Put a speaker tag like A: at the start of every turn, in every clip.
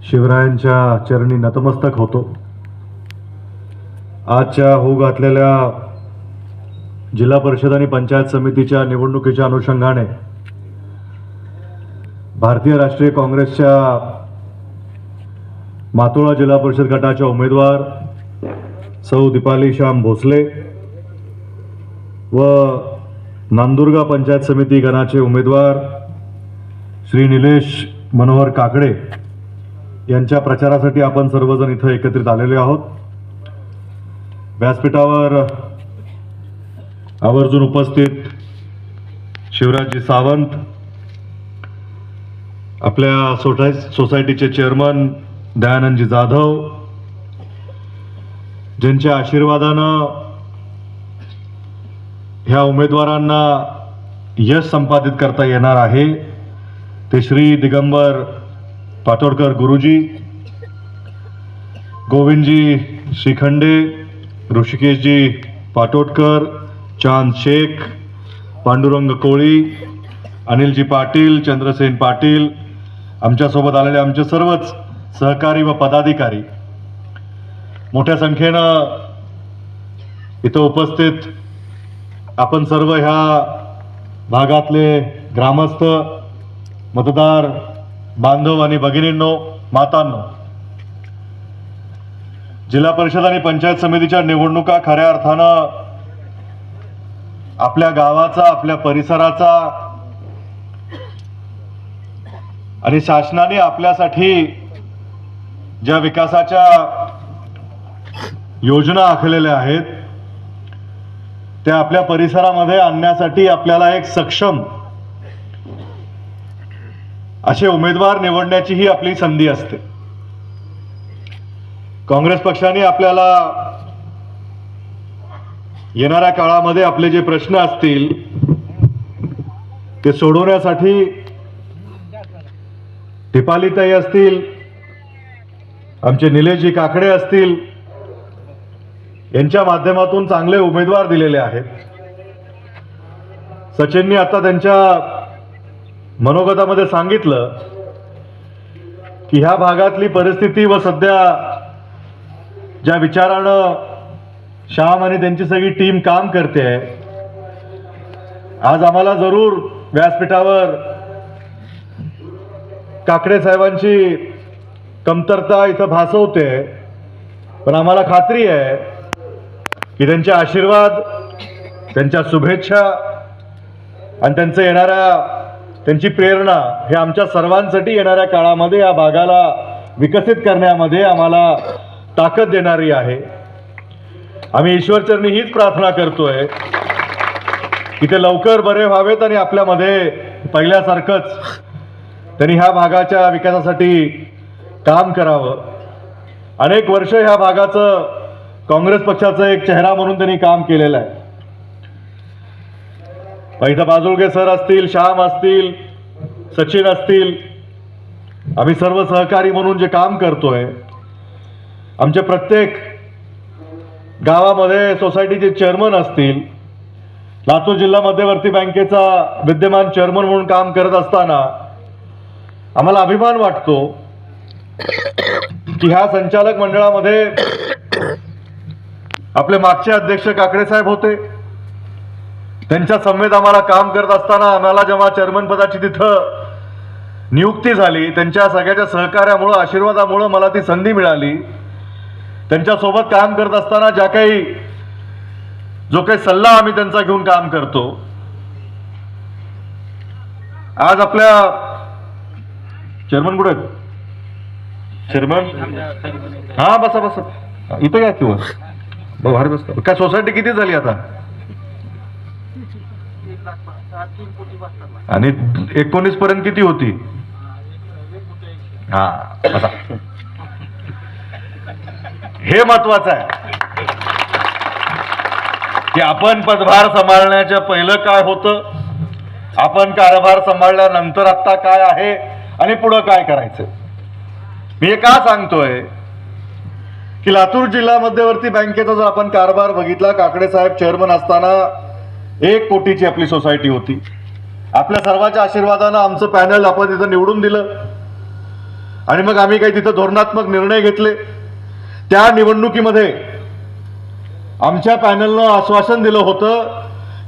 A: शिवरायांच्या चरणी नतमस्तक होतो। आजच्या होऊ घातलेल्या जिल्हा परिषद आणि पंचायत समितीच्या निवडणुकीच्या अनुषंगाने भारतीय राष्ट्रीय काँग्रेसच्या मातोळा जिल्हा परिषद गटाच्या उमेदवार सौ दीपाली श्याम भोसले व नांदुर्गा पंचायत समिती गणाचे उमेदवार श्री निलेश मनोहर काकडे यांच्या प्रचारासाठी आपण सर्वजण इथं एकत्रित आलेले आहोत। व्यासपीठावर आवर्जून उपस्थित शिवराजजी सावंत, आपल्या सोसायटीचे चेअरमन दयानंदजी जाधव, ज्यांच्या आशीर्वादानं ह्या उमेदवारांना यश संपादित करता येणार आहे, ते श्री दिगंबर पातोडकर गुरुजी, गोविंदजी श्रीखंडे, ऋषिकेशजी पाटोडकर, चांद शेख, पांडुरंग कोळी, अनिलजी पाटील, चंद्रसेन पाटील, आमच्यासोबत आलेले आमचे सर्वच सहकारी व पदाधिकारी, मोठ्या संख्येनं इथं उपस्थित आपण सर्व ह्या भागातले ग्रामस्थ, मतदार बांधव आणि भगिनींनो, मातांनो, जिल्हा परिषद आणि पंचायत समितीच्या निवडणुका खऱ्या अर्थानं आपल्या गावाचा, आपल्या परिसराचा आणि शासनाने आपल्यासाठी ज्या विकासाच्या योजना आखलेल्या आहेत त्या आपल्या परिसरामध्ये आणण्यासाठी आपल्याला एक सक्षम असे उमेदवार निवडण्याची ही आपली संधी असते। काँग्रेस पक्षाने आपल्याला येणाऱ्या काळामध्ये आपले जे प्रश्न असतील ते सोडवण्यासाठी दीपालीताई असतील, आमचे निलेशजी काकडे असतील, यांच्या माध्यमातून चांगले उमेदवार दिलेले आहेत। सचिननी आता त्यांच्या मनोगतामध्ये सांगितलं की ह्या भागातली परिस्थिती व सध्या ज्या विचारानं श्याम आणि त्यांची सगळी टीम काम करते आहे, आज आम्हाला जरूर व्यासपीठावर काकडे साहेबांची कमतरता इथं भासवते, पण आम्हाला खात्री आहे की त्यांचे आशीर्वाद, त्यांच्या शुभेच्छा आणि त्यांचं येणाऱ्या त्यांची प्रेरणा हे आमच्या सर्वांसाठी येणाऱ्या काळामध्ये या भागाला विकसित करण्यामध्ये आम्हाला ताकद देणारी आहे। आम्ही ईश्वरचरणी हीच प्रार्थना करतोय की ते लवकर बरे व्हावेत आणि आपल्यामध्ये पहिल्यासारखंच त्यांनी ह्या भागाच्या विकासासाठी काम करावं। अनेक वर्ष ह्या भागाचं काँग्रेस पक्षाचा एक चेहरा म्हणून त्यांनी काम केलेलं आहे। इथं बाजुळगे सर असतील, श्याम असतील, सचिन असतील, आम्ही सर्व सहकारी म्हणून जे काम करतोय, आमच्या प्रत्येक गावामध्ये सोसायटीचे चेअरमन असतील, लातूर जिल्हा मध्यवर्ती बँकेचा विद्यमान चेअरमन म्हणून काम करत असताना आम्हाला अभिमान वाटतो की ह्या संचालक मंडळामध्ये आपले मागचे अध्यक्ष काकडे साहेब होते। त्यांच्या समवेत आम्हाला काम करत असताना आम्हाला जेव्हा चेअरमन पदाची तिथं नियुक्ती झाली, त्यांच्या सगळ्याच्या सहकार्यामुळं, आशीर्वादामुळं मला ती संधी मिळाली। त्यांच्यासोबत काम करत असताना जो काही सल्ला आम्ही त्यांचा घेऊन काम करतो, आज आपल्या चेअरमन कुठे आहेत? चेअरमन, हा बसा बसा, इथं या किंवा बाहेर बसता। काय सोसायटी किती झाली आता? आणि 19 पर्यंत किती होती? हा बसा, हे महत्वाचं आहे की आपण पदभार सांभाळण्याच्या पहिलं काय होतं, आपण कारभार सांभाळल्यानंतर आता काय आहे आणि पुढं काय करायचं। मी हे का सांगतोय की लातूर जिल्हा मध्यवर्ती बँकेचा जर आपण कारभार बघितला, काकडे साहेब चेअरमन असताना 1 कोटीची आपली सोसायटी होती। आपल्या सर्वांच्या आशीर्वादानं आमचं पॅनल आपण तिथं निवडून दिलं आणि मग आम्ही काही तिथं धोरणात्मक निर्णय घेतले. त्या निवडणुकीमध्ये आमच्या पॅनलनं आश्वासन दिलं होतं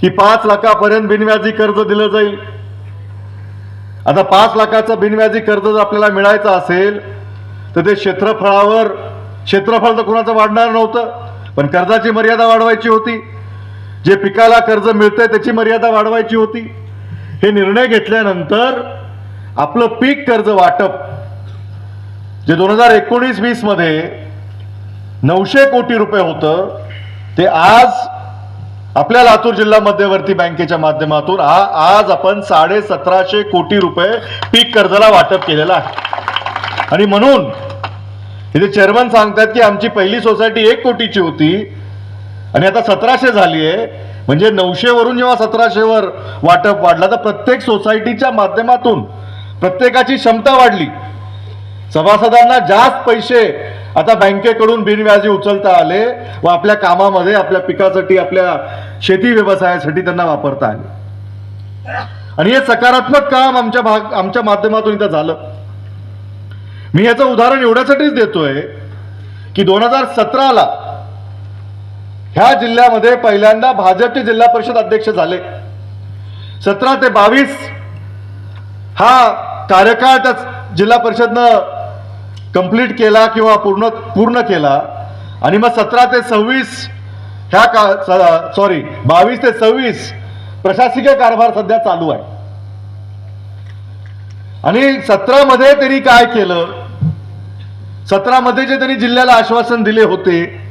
A: की 5 लाखापर्यंत बिनव्याजी कर्ज दिलं जाईल. आता 5 लाखाचं बिनव्याजी कर्ज जर आपल्याला मिळायचं असेल तर ते क्षेत्रफळ तर कुणाचं वाढणार नव्हतं, पण कर्जाची मर्यादा वाढवायची होती. जे पिकाला कर्ज मिळतंय त्याची मर्यादा वाढवायची होती. हे निर्णय घेतल्यानंतर आपलं पीक कर्ज वाटप जे 2019-20 मध्ये 900 कोटी रुपये होतं ते आज आपल्या लातूर जिल्हा मध्यवर्ती बँकेच्या माध्यमातून आज आपण 1750 कोटी रुपये पीक कर्जाला वाटप केलेलं आहे. आणि म्हणून इथे चेअरमन सांगतात की आमची पहिली सोसायटी 1 कोटीची होती आणि आता 1700 झाली आहे. म्हणजे 900 वरून जेव्हा 1700 वर वाटप वाढला तर प्रत्येक सोसायटीच्या माध्यमातून प्रत्येकाची क्षमता वाढली. सभासदांना जास्त पैसे आता बँकेकडून बिनव्याजी उचलता आले व आपल्या कामामध्ये, आपल्या पिकासाठी, आपल्या शेती व्यवसायासाठी त्यांना वापरता आले. आणि हे सकारात्मक काम आमच्या माध्यमातून इथं झालं. मी याचं उदाहरण एवढ्यासाठीच देतोय की 2017ला ह्या जिल्ह्यामध्ये पहिल्यांदा भाजपचे जिल्हा परिषद अध्यक्ष झाले. 17 ते 22 हा कार्यकाळ त्या जिल्हा परिषदनं कंप्लीट केला किंवा पूर्ण केला. आणि मग 17 ते 26 22 ते 26 प्रशासकीय कारभार सध्या चालू आहे. आणि 17 मध्ये त्यांनी काय केलं, 17 मध्ये जे त्यांनी जिल्ह्याला आश्वासन दिले होते,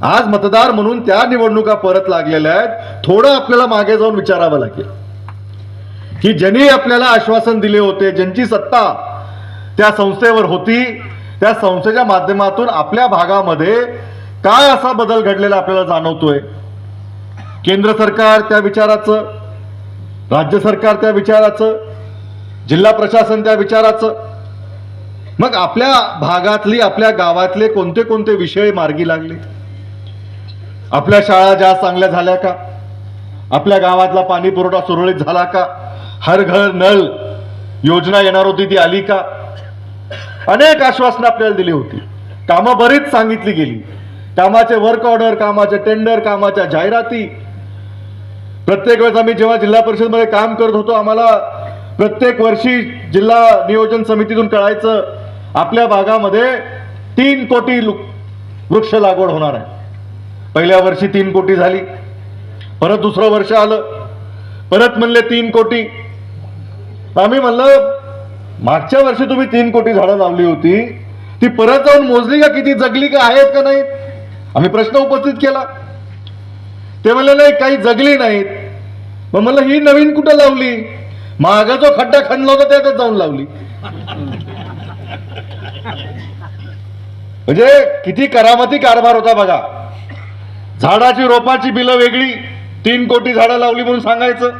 A: आज मतदार म्हणून त्या निवडणुका परत लागलेल्या आहेत. थोडं आपल्याला मागे जाऊन विचारावं लागेल की ज्यांनी आपल्याला आश्वासन दिले होते, ज्यांची सत्ता त्या संस्थेवर होती, त्या संस्थेच्या माध्यमातून आपल्या भागामध्ये काय असा बदल घडलेला आपल्याला जाणवतोय. केंद्र सरकार त्या विचाराचं, राज्य सरकार त्या विचाराचं, जिल्हा प्रशासन त्या विचाराचं. मग आपल्या भागातली, आपल्या गावातले कोणते कोणते विषय मार्गी लागले. आपल्या शाळा जास्त चांगल्या झाल्या का, आपल्या गावातला पाणी पुरवठा सुरळीत झाला का, हर घर नळ योजना येणार होती ती आली का. अनेक आश्वासनं आपल्याला दिली होती. कामं बरीच सांगितली गेली. कामाचे वर्क ऑर्डर, कामाचे टेंडर, कामाच्या जाहिराती. प्रत्येक वेळेस आम्ही जेव्हा जिल्हा परिषदमध्ये काम करत होतो आम्हाला प्रत्येक वर्षी जिल्हा नियोजन समितीतून कळायचं आपल्या भागामध्ये 3 कोटी वृक्ष लागवड होणार आहे. पहिल्या वर्षी 3 कोटी झाली. परत दुसरं वर्ष आलं, परत म्हणले 3 कोटी. आम्ही म्हणलं मागच्या वर्षी तुम्ही 3 कोटी झाडं लावली होती, ती परत जाऊन मोजली का, किती जगली का, आहेत का नाहीत. आम्ही प्रश्न उपस्थित केला. ते म्हणले नाही, काही जगली नाहीत. मग म्हणलं ही नवीन कुठं लावली, मागा जो खड्डा खणला होता त्यातच जाऊन लावली. म्हणजे किती करामती कारभार होता बघा. झाडाची रोपाची बिलं वेगळी, 3 कोटी झाडं लावली म्हणून सांगायचं.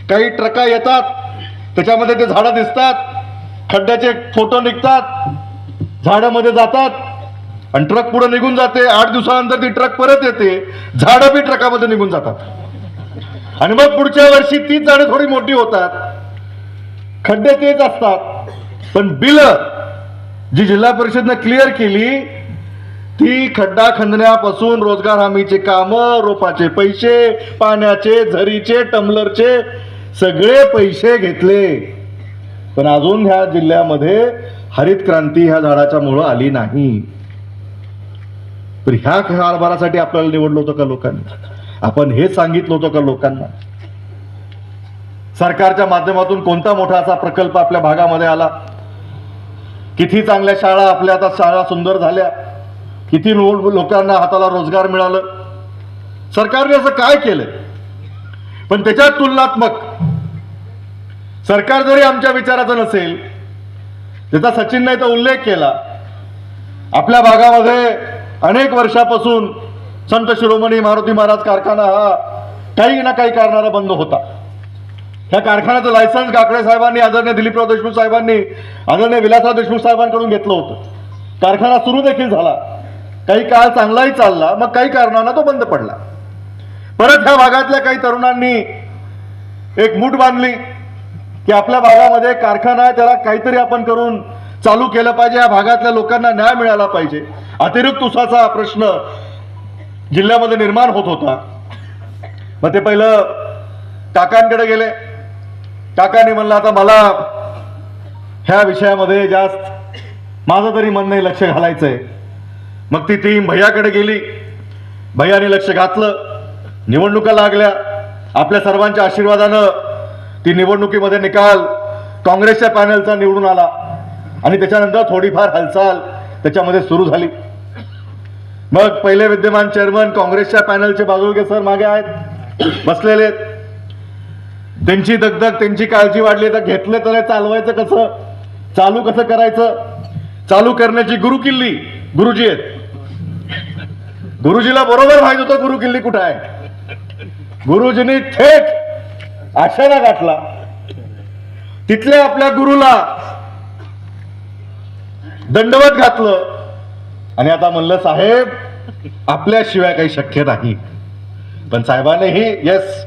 A: काही ट्रका येतात, त्याच्यामध्ये ते झाडं दिसतात, खड्ड्याचे फोटो निघतात, झाडं मध्ये जातात आणि ट्रक पुढे निघून जाते. 8 दिवसानंतर ती ट्रक परत येते, झाडं बी ट्रकामध्ये निघून जातात. आणि मग पुढच्या वर्षी तीच झाडं थोडी मोठी होतात, खड्डे तेच असतात, पण बिल जी जिल्हा परिषदनं क्लिअर केली ती खड्डा खंदण्यापासून रोजगार हमीचे कामं, रोपाचे पैसे, पाण्याचे, झरीचे, टम्बलरचे सगळे पैसे घेतले. पण अजून ह्या जिल्ह्यामध्ये हरित क्रांती ह्या झाडाच्या मुळं आली नाही. तर ह्या कारभारासाठी आपल्याला निवडलं होतं का लोकांनी? आपण हे सांगितलं होतं का लोकांना? सरकारच्या माध्यमातून कोणता मोठा असा प्रकल्प आपल्या भागामध्ये आला? किती चांगल्या शाळा, आपल्या आता शाळा सुंदर झाल्या, किती लोकांना हाताला रोजगार मिळालं. सरकारने असं काय केलं? पण त्याच्यात तुलनात्मक सरकार जरी आमच्या विचाराचं नसेल, त्याचा सचिनने इथं उल्लेख केला. आपल्या भागामध्ये अनेक वर्षापासून संत शिरोमणी मारुती महाराज कारखाना हा काही ना काही कारणाला बंद होता. ह्या कारखान्याचं लायसन्स काकडे साहेबांनी, आदरणीय दिलीपराव देशमुख साहेबांनी, आदरणीय विलासराव देशमुख साहेबांकडून घेतलं होतं. कारखाना सुरू देखील झाला, काही काळ चांगलाही चालला, मग काही कारणांना तो बंद पडला. परत ह्या भागातल्या काही तरुणांनी एक मूठ बांधली की आपल्या भागामध्ये कारखाना आहे, त्याला काहीतरी आपण करून चालू केलं पाहिजे, या भागातल्या लोकांना न्याय मिळाला पाहिजे. अतिरिक्त उसाचा प्रश्न जिल्ह्यामध्ये निर्माण होत होता. मग ते पहिलं काकांकडे गेले. काकांनी म्हणलं आता मला ह्या विषयामध्ये जास्त माझं तरी मन नाही लक्ष घालायचंय. मग ती टीम भैयाकडे गेली. भैयाने लक्ष घातलं. निवडणुका लागल्या. आपल्या सर्वांच्या आशीर्वादानं ती निवडणुकीमध्ये निकाल काँग्रेसच्या पॅनलचा निवडून आला आणि त्याच्यानंतर थोडीफार हालचाल त्याच्यामध्ये सुरू झाली. मग पहिले विद्यमान चेअरमन काँग्रेसच्या पॅनलचे बाजूळगे सर मागे आहेत, बसलेले आहेत. त्यांची दगदग, त्यांची काळजी वाढली. तर घेतले तर चालवायचं कसं, चालू कसं करायचं, चालू करण्याची गुरुकिल्ली गुरुजी आहेत. गुरुजीला बरोबर माहित होतं गुरुकिल्ली कुठं आहे. गुरुजींनी थेट आशारा गाठला. तिथल्या आपल्या गुरुला दंडवत घातलं आणि आता म्हणलं साहेब आपल्याशिवाय काही शक्य नाही. पण साहेबांनीही येस,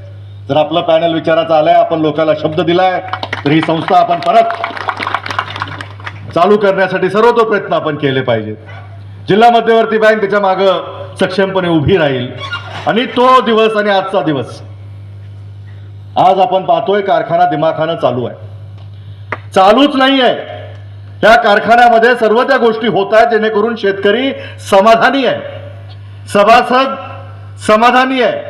A: जर आपलं पॅनल विचाराचं आलंय, आपण लोकांना शब्द दिलाय, तर ही संस्था आपण परत चालू करण्यासाठी सर्व प्रयत्न आपण केले पाहिजेत. जिल्हा मध्यवर्ती बँक त्याच्या मागं सक्षमपणे उभी राहील. आणि तो दिवस आणि आजचा दिवस, आज आपण पाहतोय कारखाना दिमाखानं चालू आहे. चालूच नाही आहे, या कारखान्यामध्ये सर्व त्या गोष्टी होत आहेत जेणेकरून शेतकरी समाधानी आहे, सभासद समाधानी आहे.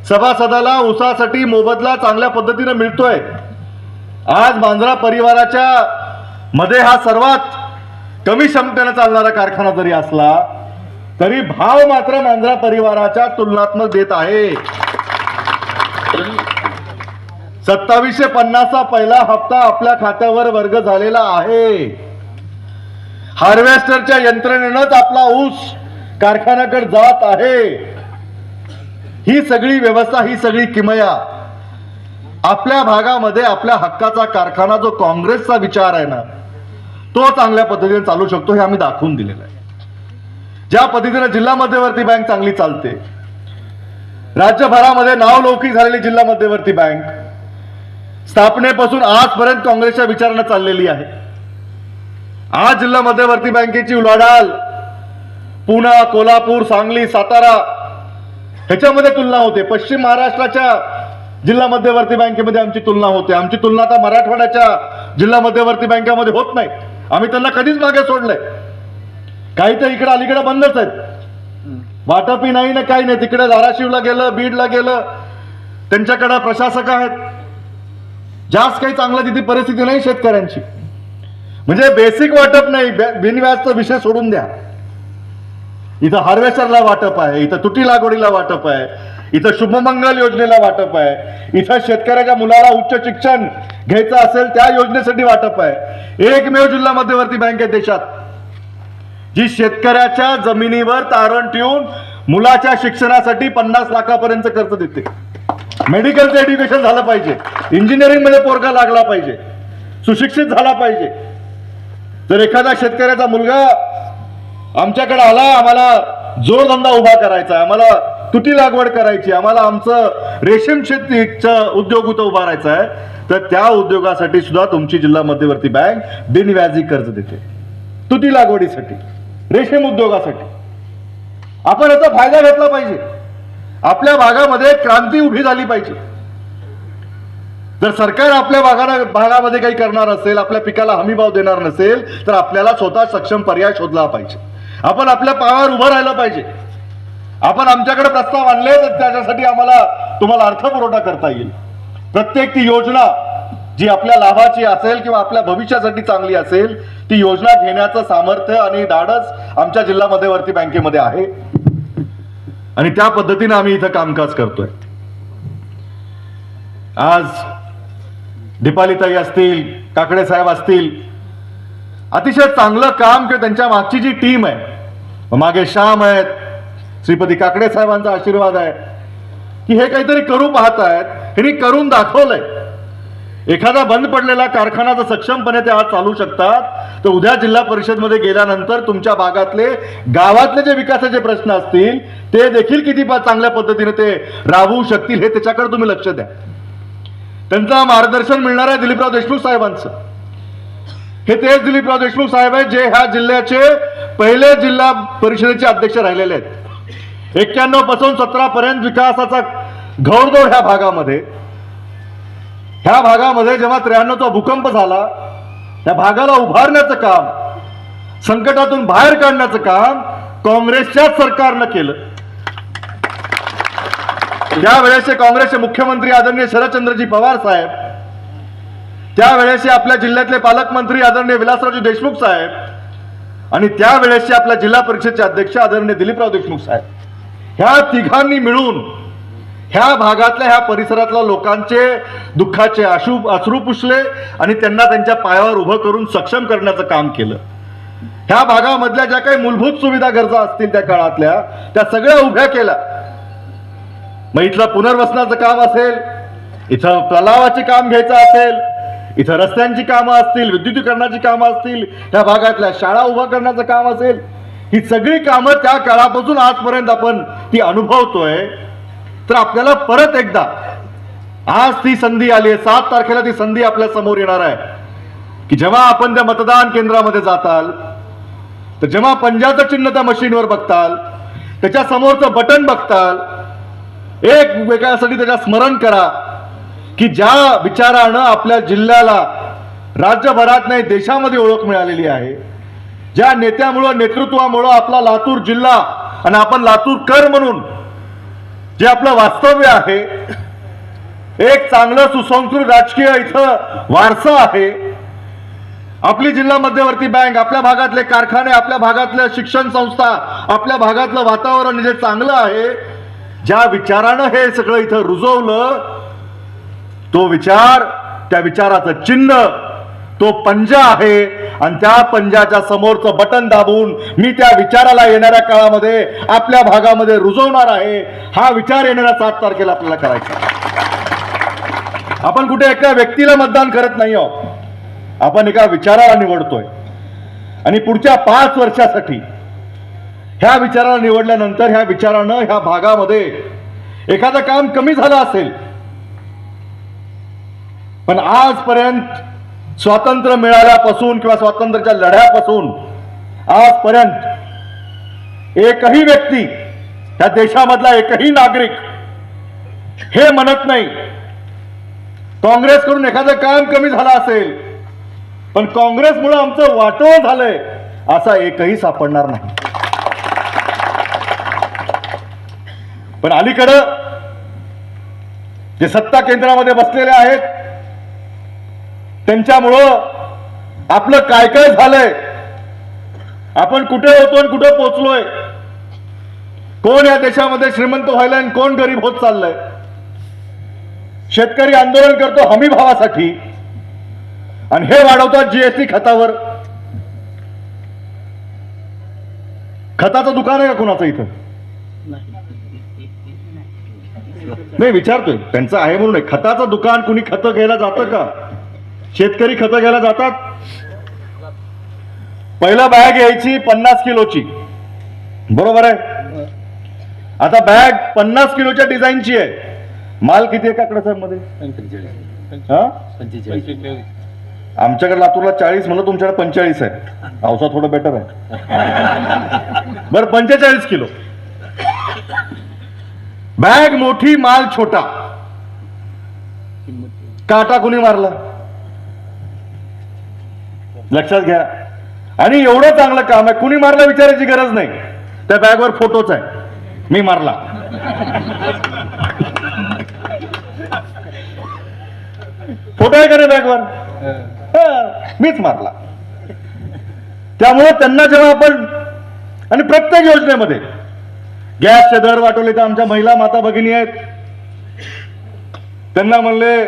A: सभासदाला ऊसासाठी मोबदला चांगल्या पद्धतीने मिळतोय. आज मांजरा परिवाराच्या मध्ये हा सर्वात कमी क्षमतेने चालणारा कारखाना जरी असला तरी भाव मात्र मांजरा परिवाराच्या तुलनात्मक देत आहे. 2750चा पहिला हप्ता आपल्या खात्यावर वर्ग झालेला आहे. हार्वेस्टरच्या यंत्रणेनंच आपला ऊस कारखान्याकडे जात आहे. ही सगळी व्यवस्था, ही सगळी किमया आपल्या भागामध्ये आपल्या हक्काचा कारखाना जो काँग्रेसचा विचार आहे ना, तो चांगल्या पद्धतीने चालू शकतो हे आम्ही दाखवून दिलेलं आहे. ज्या पद्धतीने जिल्हा मध्यवर्ती बँक चांगली चालते, राज्यभरामध्ये नावलौकिक झालेली जिल्हा मध्यवर्ती बँक स्थापनेपासून आजपर्यंत काँग्रेसच्या विचारानं चाललेली आहे. आज जिल्हा मध्यवर्ती बँकेची उलाढाल पुणे, कोल्हापूर, सांगली, सातारा ह्याच्यामध्ये तुलना होते. पश्चिम महाराष्ट्राच्या जिल्हा मध्यवर्ती बँकेमध्ये आमची तुलना होते. आमची तुलना आता मराठवाड्याच्या जिल्हा मध्यवर्ती बँकामध्ये होत नाही. आम्ही त्यांना कधीच मागे सोडलंय. काही तर इकडे अलीकडे बंदच आहेत, वाटपही नाही ना काही नाही. तिकडे धाराशिवला गेलं, बीडला गेलं, त्यांच्याकडे प्रशासक आहेत. जास्त काही चांगलं तिथे परिस्थिती नाही शेतकऱ्यांची. म्हणजे बेसिक वाटप नाही, बिनव्याजचा विषय सोडून द्या. इथं हार्वेस्टरला वाटप आहे, इथं तुटी लागवडीला वाटप आहे, इथं शुभमंगल योजनेला वाटप आहे, इथं शेतकऱ्याच्या मुलाला उच्च शिक्षण घ्यायचं असेल त्या योजनेसाठी वाटप आहे. एकमेव जिल्हा मध्यवर्ती बँक आहे देशात जी शेतकऱ्याच्या जमिनीवर तारण ठेवून मुलाच्या शिक्षणासाठी 50 लाखापर्यंत कर्ज देते. मेडिकलचं एज्युकेशन झालं पाहिजे, इंजिनिअरिंग मध्ये पोरगा लागला पाहिजे, सुशिक्षित झाला पाहिजे. जर एखादा शेतकऱ्याचा मुलगा आमच्याकडे आला, आम्हाला जोडधंदा उभा करायचा, आम्हाला तुटी लागवड करायची, आम्हाला आमचं रेशीम शेतीचा उद्योग उभा करायचा आहे, तर त्या उद्योगासाठी सुद्धा तुमची जिल्हा मध्यवर्ती बँक बिनव्याजी कर्ज देते. तुटी लागवडीसाठी, रेशीम उद्योगासाठी आपण याचा फायदा घेतला पाहिजे. आपल्या भागामध्ये क्रांती उभी झाली पाहिजे. जर सरकार आपल्या भागामध्ये काही करणार असेल, आपल्या पिकाला हमीभाव देणार नसेल, तर आपल्याला स्वतः सक्षम पर्याय शोधला पाहिजे. आपण आपल्या पायावर उभं राहिलं पाहिजे. आपण आमच्याकडे प्रस्ताव आणले तर त्याच्यासाठी आम्हाला तुम्हाला अर्थपुरवठा करता येईल. प्रत्येक ती योजना जी आपल्या लाभाची असेल किंवा आपल्या भविष्यासाठी चांगली असेल, ती योजना घेण्याचं सामर्थ्य आणि धाडस आमच्या जिल्हा मध्यवर्ती बँकेमध्ये आहे आणि त्या पद्धतीने आम्ही इथं कामकाज करतोय. आज दीपालीताई असतील, काकडे साहेब असतील, अतिशय चांगलं काम किंवा त्यांच्या मागची जी टीम आहे, मागे श्याम आहेत, श्रीपती काकडे साहेबांचा आशीर्वाद आहे की हे काहीतरी करू पाहत आहेत, हे करून दाखवलंय. एखादा बंद पडलेला कारखाना जर सक्षमपणे ते आज चालू शकतात, तर उद्या जिल्हा परिषदमध्ये गेल्यानंतर तुमच्या भागातले गावातले जे विकासाचे प्रश्न असतील ते देखील किती चांगल्या पद्धतीने ते राबवू शकतील हे त्याच्याकडे तुम्ही लक्ष द्या. त्यांचं मार्गदर्शन मिळणार आहे दिलीपराव देशमुख साहेबांचं. हे तेच दिलीपराव देशमुख साहेब आहेत जे ह्या जिल्ह्याचे पहिले जिल्हा परिषदेचे अध्यक्ष राहिलेले आहेत. 91 पासून 17 पर्यंत विकासाचा घोडदौड ह्या भागामध्ये जेव्हा 93चा भूकंप झाला, त्या भागाला उभारण्याचं काम, संकटातून बाहेर काढण्याचं काम काँग्रेसच्याच सरकारनं केलं. त्यावेळेचे काँग्रेसचे मुख्यमंत्री आदरणीय शरदचंद्रजी पवार साहेब, त्यावेळेचे आपल्या जिल्ह्यातले पालकमंत्री आदरणीय विलासरावजी देशमुख साहेब आणि त्यावेळेचे आपल्या जिल्हा परिषदेचे अध्यक्ष आदरणीय दिलीपराव देशमुख साहेब, ह्या तिघांनी मिळून ह्या भागातल्या ह्या परिसरातल्या लोकांचे दुःखाचे अश्रू पुसले आणि त्यांना त्यांच्या पायावर उभं करून सक्षम करण्याचं काम केलं. ह्या भागामधल्या ज्या काही मूलभूत सुविधा गरजा असतील त्या काळातल्या, त्या सगळ्या उभ्या केल्या. मग इथलं पुनर्वसनाचं काम असेल, इथं तलावाचे काम घ्यायचं असेल, इथं रस्त्यांची कामं असतील, विद्युतीकरणाची कामं असतील, त्या भागातल्या शाळा उभा करण्याचं काम असेल, ही सगळी कामं त्या काळापासून आजपर्यंत आपण ती अनुभवतोय. तर आपल्याला परत एकदा आज ती संधी आली आहे, 7 तारखेला ती संधी आपल्या समोर येणार आहे की जेव्हा आपण त्या मतदान केंद्रामध्ये जाताल, तर जेव्हा पंजाचं चिन्ह त्या मशीनवर बघताल, त्याच्या समोरचं बटन बघताल, एक वेगळ्यासाठी त्याच्या स्मरण करा की ज्या विचारानं आपल्या जिल्ह्याला राज्यभरात नाही देशामध्ये ओळख मिळालेली आहे, ज्या नेत्यामुळं नेतृत्वामुळं आपला लातूर जिल्हा आणि आपण लातूरकर म्हणून जे आपलं वास्तव्य आहे, एक चांगलं सुसंस्कृत राजकीय इथं वारसा आहे. आपली जिल्हा मध्यवर्ती बँक, आपल्या भागातले कारखाने, आपल्या भागातल्या शिक्षण संस्था, आपल्या भागातलं वातावरण जे चांगलं आहे, ज्या विचारानं हे सगळं इथं रुजवलं, तो विचार, त्या विचाराचं चिन्ह तो पंजा आहे आणि त्या पंजाच्या समोरचं बटन दाबून मी त्या विचाराला येणाऱ्या काळामध्ये आपल्या भागामध्ये रुजवणार आहे. हा विचार येणाऱ्या 7 तारखेला आपल्याला करायचा. आपण कुठे एका व्यक्तीला मतदान करत नाही आहोत, आपण एका विचाराला निवडतोय आणि पुढच्या 5 वर्षासाठी ह्या विचाराला निवडल्यानंतर ह्या विचारानं ह्या भागामध्ये एखादं काम कमी झालं असेल, पण आजपर्यंत स्वातंत्र्य मिळाल्यापासून किंवा स्वातंत्र्याच्या लढ्यापासून आजपर्यंत एकही व्यक्ती, त्या देशामधला एकही नागरिक हे म्हणत नाही काँग्रेसकडून एखादं काम कमी झालं असेल पण काँग्रेसमुळे आमचं वाटोळ झालंय, असा एकही सापडणार नाही. पण अलीकडं जे सत्ता केंद्रामध्ये बसलेले आहेत त्यांच्यामुळं आपलं काय काय झालंय, आपण कुठे होतो आणि कुठे पोहोचलोय, कोण या देशामध्ये श्रीमंत व्हायला आणि कोण गरीब होत चाललंय. शेतकरी आंदोलन करतो हमी भावासाठी आणि हे वाढवतात जीएसटी खतावर. खताचं दुकान आहे का कोणाचं इथं? नाही, विचारतोय, त्यांचं आहे म्हणून नाही. खताचं दुकान कुणी खतं घ्यायला जातं का? शेतकरी खतं घ्यायला जातात. पहिला बॅग यायची 50 किलोची, बरोबर आहे. आता बॅग 50 किलोच्या डिझाईनची आहे. माल किती आहे काकडा साहेब मध्ये? 45. आमच्याकडे लातूरला 40 म्हणलं, तुमच्याकडे 45 आहे. औसा थोडं बेटर आहे. बरं, 45 किलो बॅग मोठी, माल छोटा. काटा कुणी मारला लक्षात घ्या. आणि एवढं चांगलं काम आहे, कुणी मारला विचारायची गरज नाही. त्या बॅगवर फोटोच आहे, मी मारला. फोटो आहे का नाही बॅगवर? मीच मारला. त्यामुळे त्यांना जेव्हा आपण, आणि प्रत्येक योजनेमध्ये गॅसचे दर वाढवले, तर आमच्या महिला माता भगिनी आहेत, त्यांना म्हणले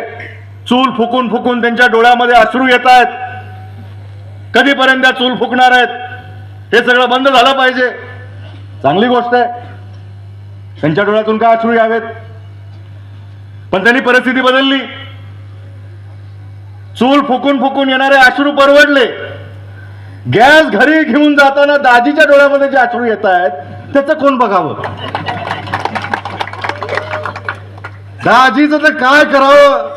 A: चूल फुकून फुकून त्यांच्या डोळ्यामध्ये अश्रू येत आहेत. कधीपर्यंत चूल फुकणार आहेत? हे सगळं बंद झालं पाहिजे. चांगली गोष्ट आहे, त्यांच्या डोळ्यातून का अश्रू यावेत. पण त्यांनी परिस्थिती बदलली. चूल फुकून फुकून येणारे अश्रू परवडले. गॅस घरी घेऊन जाताना दाजीच्या डोळ्यामध्ये जे अश्रू येत आहेत त्याचं कोण बघावं? दाजीचं तर काय करावं?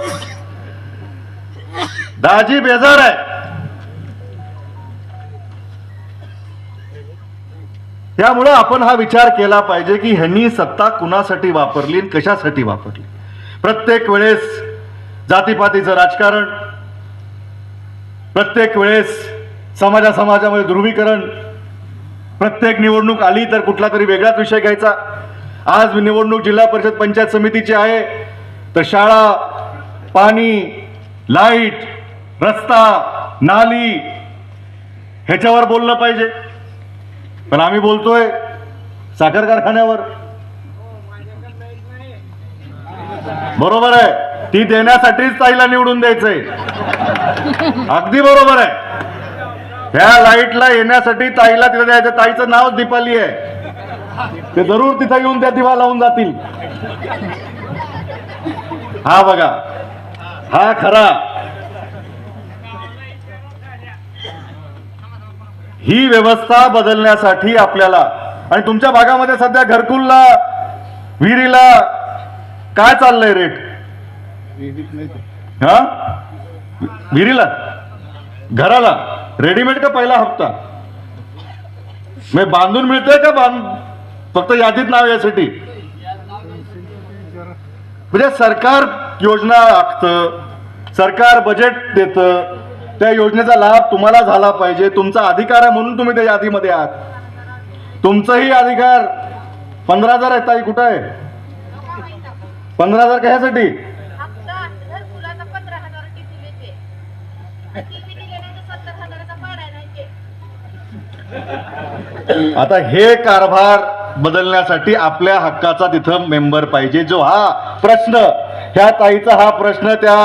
A: दाजी बेजार आहे. त्यामुळं आपण हा विचार केला पाहिजे की ह्यांनी सत्ता कुणासाठी वापरली आणि कशासाठी वापरली. प्रत्येक वेळेस जातीपातीचं राजकारण, प्रत्येक वेळेस समाजामध्ये ध्रुवीकरण, प्रत्येक निवडणूक आली तर कुठला तरी वेगळाच विषय घ्यायचा. आज निवडणूक जिल्हा परिषद पंचायत समितीची आहे तर शाळा, पाणी, लाईट, रस्ता, नाली ह्याच्यावर बोललं पाहिजे. पण आम्ही बोलतोय साखर कारखान्यावर. बरोबर आहे, ती देण्यासाठीच ताईला निवडून द्यायचंय. अगदी बरोबर आहे. ह्या लाईटला येण्यासाठी ताईला तिथं द्यायचं. ताईचं नाव दीपाली आहे. ते जरूर तिथं येऊन त्या दिवा लावून जातील. हा बघा, हा खरा. ही व्यवस्था बदलण्यासाठी आपल्याला, आणि तुमच्या भागामध्ये सध्या घरकुलला, विहिरीला काय चाललंय रेट? हा, विहिरीला, घराला रेडीमेड का पहिला हप्ता? बांधून मिळतंय का फक्त यादीत नाव यासाठी? म्हणजे सरकार योजना आखतं, सरकार बजेट देतं, त्या योजनेचा लाभ तुम्हाला झाला पाहिजे. तुमचा अधिकार आहे म्हणून तुम्ही त्या यादीमध्ये आहात. तुमचाही अधिकार. 15,000 आहे ताई, कुठं आहे 15,000? कशासाठी? आता हे कारभार बदलण्यासाठी आपल्या हक्काचा तिथं मेंबर पाहिजे. जो हा प्रश्न, ह्या ताईचा हा प्रश्न त्या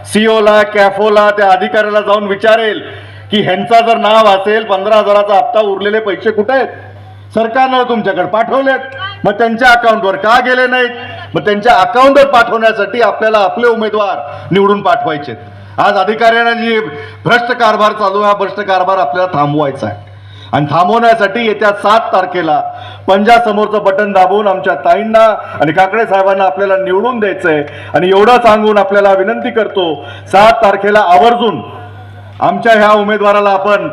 A: सीओला, कॅफोला, त्या अधिकाऱ्याला जाऊन विचारेल की ह्यांचा जर नाव असेल 15,000चा हप्ता, उरलेले पैसे कुठे आहेत? सरकारनं तुमच्याकडे पाठवलेत, मग त्यांच्या अकाउंटवर का गेले नाहीत? मग त्यांच्या अकाउंटवर पाठवण्यासाठी आपल्याला आपले उमेदवार निवडून पाठवायचे. आज अधिकाऱ्यांना जी भ्रष्ट कारभार चालू आहे, हा भ्रष्ट कारभार आपल्याला थांबवायचा आहे. आणि थांबवण्यासाठी येत्या 7 तारखेला पंजासमोरचं बटन दाबून आमच्या ताईंना आणि काकडे साहेबांना आपल्याला निवडून द्यायचंय. आणि एवढं सांगून आपल्याला विनंती करतो, 7 तारखेला आवर्जून आमच्या ह्या उमेदवाराला आपण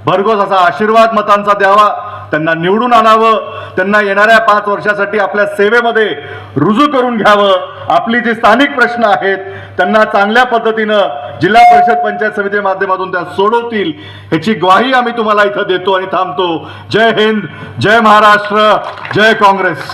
A: भरघोस असा आशीर्वाद मतांचा द्यावा, त्यांना निवडून आणावं, त्यांना येणाऱ्या 5 वर्षासाठी आपल्या सेवेमध्ये रुजू करून घ्यावं. आपली जी स्थानिक प्रश्न आहेत त्यांना चांगल्या पद्धतीनं जिल्हा परिषद पंचायत समितीच्या माध्यमातून त्या सोडवतील, ह्याची ग्वाही आम्ही तुम्हाला इथं देतो आणि थांबतो. जय हिंद, जय महाराष्ट्र, जय काँग्रेस.